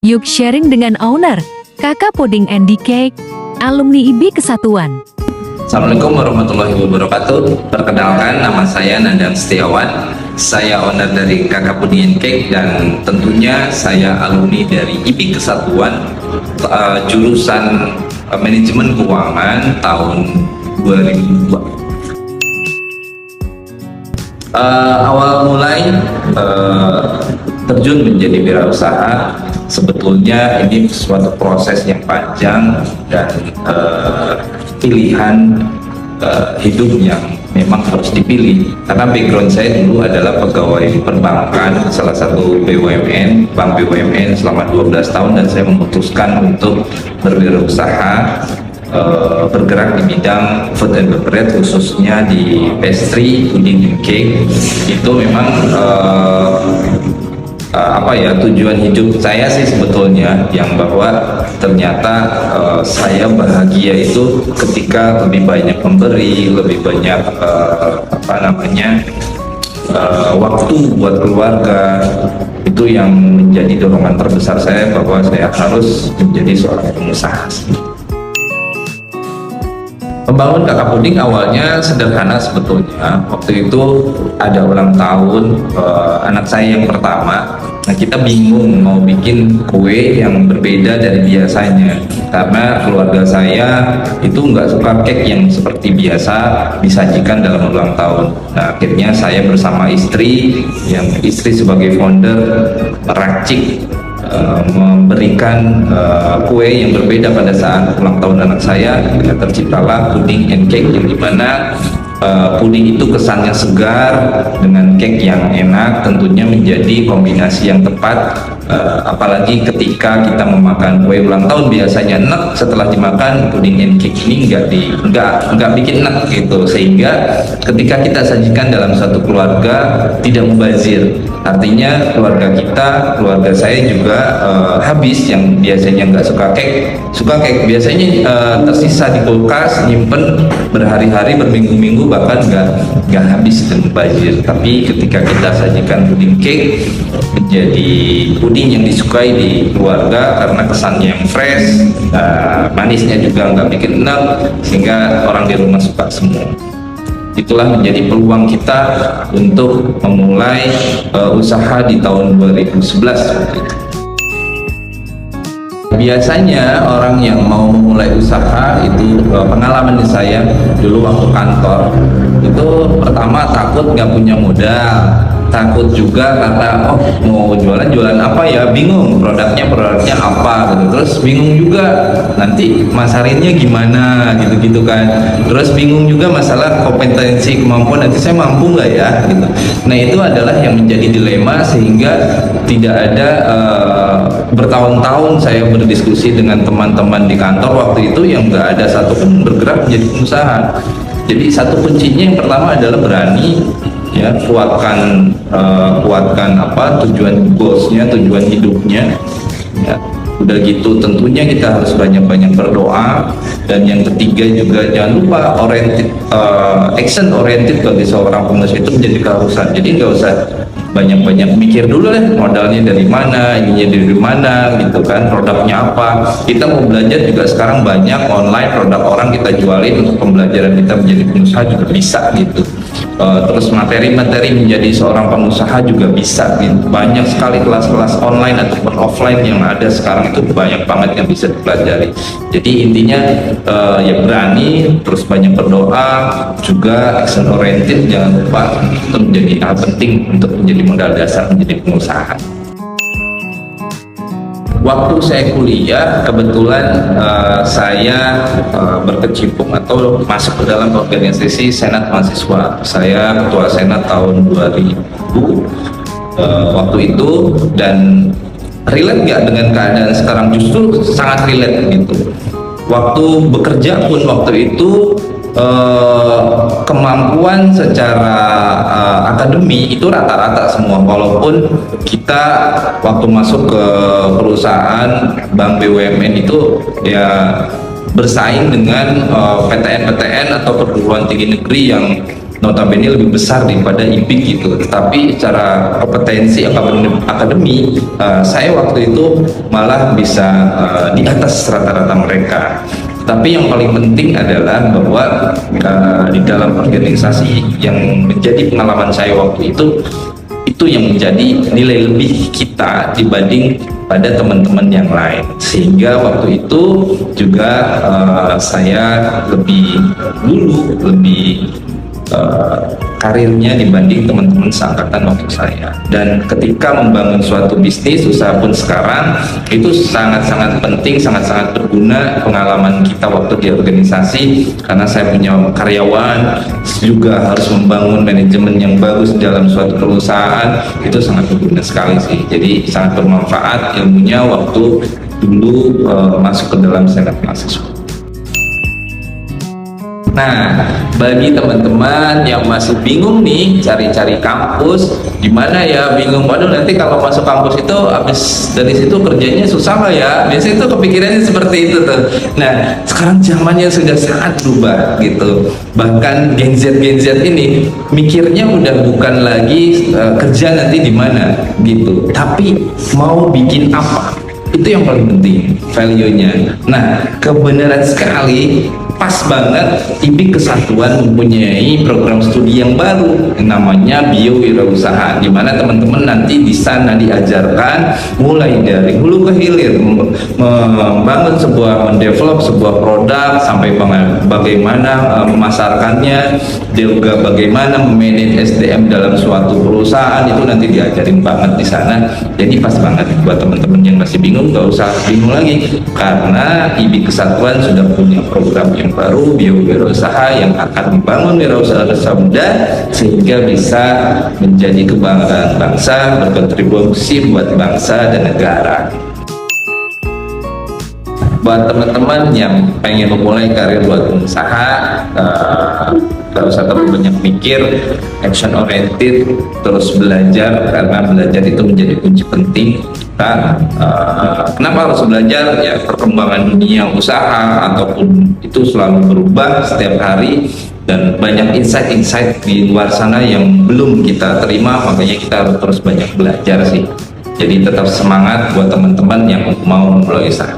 Yuk sharing dengan owner, Kakak Puding and Cake, alumni IB Kesatuan. Assalamualaikum warahmatullahi wabarakatuh. Perkenalkan, nama saya Nandang Setiawan. Saya owner dari Kakak Puding and Cake dan tentunya saya alumni dari IB Kesatuan, jurusan manajemen keuangan tahun 2002. Awal mulai terjun menjadi wirausaha, sebetulnya ini suatu proses yang panjang dan pilihan hidup yang memang harus dipilih, karena background saya dulu adalah pegawai perbankan, salah satu BUMN, bank BUMN selama 12 tahun, dan saya memutuskan untuk berwirausaha, bergerak di bidang food and beverage, khususnya di pastry, pudding and cake. Itu memang tujuan hidup saya sih sebetulnya, yang bahwa ternyata saya bahagia itu ketika lebih banyak memberi, lebih banyak waktu buat keluarga. Itu yang menjadi dorongan terbesar saya, bahwa saya harus menjadi seorang pengusaha. Membangun Kakak Puding awalnya sederhana sebetulnya. Waktu itu ada ulang tahun anak saya yang pertama. Nah, kita bingung mau bikin kue yang berbeda dari biasanya, karena keluarga saya itu nggak suka cake yang seperti biasa disajikan dalam ulang tahun. Nah, akhirnya saya bersama istri, yang istri sebagai founder, meracik, memberikan kue yang berbeda pada saat ulang tahun anak saya. Terciptalah Puding and Cake, yang dimana puding itu kesannya segar dengan cake yang enak, tentunya menjadi kombinasi yang tepat. Apalagi ketika kita memakan kue ulang tahun, biasanya enak, setelah dimakan Puding and Cake ini nggak bikin enak gitu, sehingga ketika kita sajikan dalam satu keluarga tidak mubazir. Artinya keluarga saya juga habis, yang biasanya nggak suka cake biasanya tersisa di kulkas, nyimpen berhari-hari, berminggu-minggu, bahkan nggak habis dan mubazir. Tapi ketika kita sajikan puding cake, menjadi puding yang disukai di keluarga karena kesannya yang fresh, manisnya juga nggak bikin enak, sehingga orang di rumah suka semua. Itulah menjadi peluang kita untuk memulai usaha di tahun 2011. Biasanya orang yang mau memulai usaha itu, pengalaman saya dulu waktu kantor itu, pertama takut nggak punya modal, takut juga karena mau jualan apa ya, bingung produknya apa gitu, terus bingung juga nanti masarinnya gimana gitu kan, terus bingung juga masalah kompetensi, kemampuan, nanti saya mampu nggak ya gitu. Nah, itu adalah yang menjadi dilema, sehingga tidak ada bertahun-tahun saya berdiskusi dengan teman-teman di kantor waktu itu yang nggak ada satupun bergerak menjadi pengusaha. Jadi satu kuncinya yang pertama adalah berani, ya, kuatkan tujuan goalsnya, tujuan hidupnya, ya. Udah gitu tentunya kita harus banyak-banyak berdoa, dan yang ketiga juga jangan lupa action oriented bagi seorang pengusaha itu menjadi keharusan. Jadi nggak usah banyak-banyak mikir dulu lah, modalnya dari mana, ininya dari mana gitu kan, produknya apa. Kita mau belajar juga sekarang banyak online, produk orang kita jualin untuk pembelajaran kita menjadi pengusaha juga bisa gitu. Terus materi-materi menjadi seorang pengusaha juga bisa gitu. Banyak sekali kelas-kelas online ataupun offline yang ada sekarang, itu banyak banget yang bisa dipelajari. Jadi intinya ya berani, terus banyak berdoa, juga action oriented, jangan lupa, itu menjadi hal penting untuk menjadi modal dasar menjadi pengusaha. Waktu saya kuliah, kebetulan saya berkecimpung atau masuk ke dalam organisasi Senat Mahasiswa. Saya ketua Senat tahun 2000 waktu itu, dan relate nggak dengan keadaan sekarang? Justru sangat relate gitu. Waktu bekerja pun waktu itu kemampuan secara akademi itu rata-rata semua, walaupun kita waktu masuk ke perusahaan bank BUMN itu ya bersaing dengan PTN-PTN atau perguruan tinggi negeri yang notabene lebih besar daripada IPIK gitu. Tapi secara kompetensi akademi, saya waktu itu malah bisa di atas rata-rata mereka. Tapi yang paling penting adalah bahwa di dalam organisasi yang menjadi pengalaman saya waktu itu yang menjadi nilai lebih kita dibanding pada teman-teman yang lain, sehingga waktu itu juga saya lebih karirnya dibanding teman-teman seangkatan waktu saya. Dan ketika membangun suatu bisnis, usaha pun sekarang, itu sangat-sangat penting, sangat-sangat berguna pengalaman kita waktu di organisasi, karena saya punya karyawan, juga harus membangun manajemen yang bagus dalam suatu perusahaan. Itu sangat berguna sekali sih, jadi sangat bermanfaat ilmunya waktu dulu masuk ke dalam senat mahasiswa. Nah, bagi teman-teman yang masih bingung nih cari-cari kampus, gimana ya, bingung, waduh nanti kalau masuk kampus itu habis dari situ kerjanya susah nggak ya? Biasanya itu kepikirannya seperti itu tuh. Nah, sekarang zamannya sudah sangat berubah gitu. Bahkan Gen Z ini mikirnya udah bukan lagi kerja nanti di mana gitu, tapi mau bikin apa. Itu yang paling penting, value-nya. Nah, kebenaran sekali, pas banget IPIK Kesatuan mempunyai program studi yang baru namanya Biowirausaha, di mana teman-teman nanti di sana diajarkan mulai dari hulu ke hilir membangun mendevelop sebuah produk sampai bagaimana memasarkannya, juga bagaimana memanage SDM dalam suatu perusahaan. Itu nanti diajarin banget di sana. Jadi pas banget buat teman-teman yang masih bingung, gak usah bingung lagi, karena IPIK Kesatuan sudah punya program yang baru, Biowirausaha, yang akan membangun wirausaha muda sehingga bisa menjadi kebanggaan bangsa, berkontribusi buat bangsa dan negara. Buat teman-teman yang pengen memulai karir buat usaha, gak usah terlalu banyak mikir, action oriented, terus belajar, karena belajar itu menjadi kunci penting kita. Kenapa harus belajar? Ya, perkembangan dunia usaha ataupun itu selalu berubah setiap hari, dan banyak insight-insight di luar sana yang belum kita terima, makanya kita harus terus banyak belajar sih. Jadi tetap semangat buat teman-teman yang mau mulai usaha.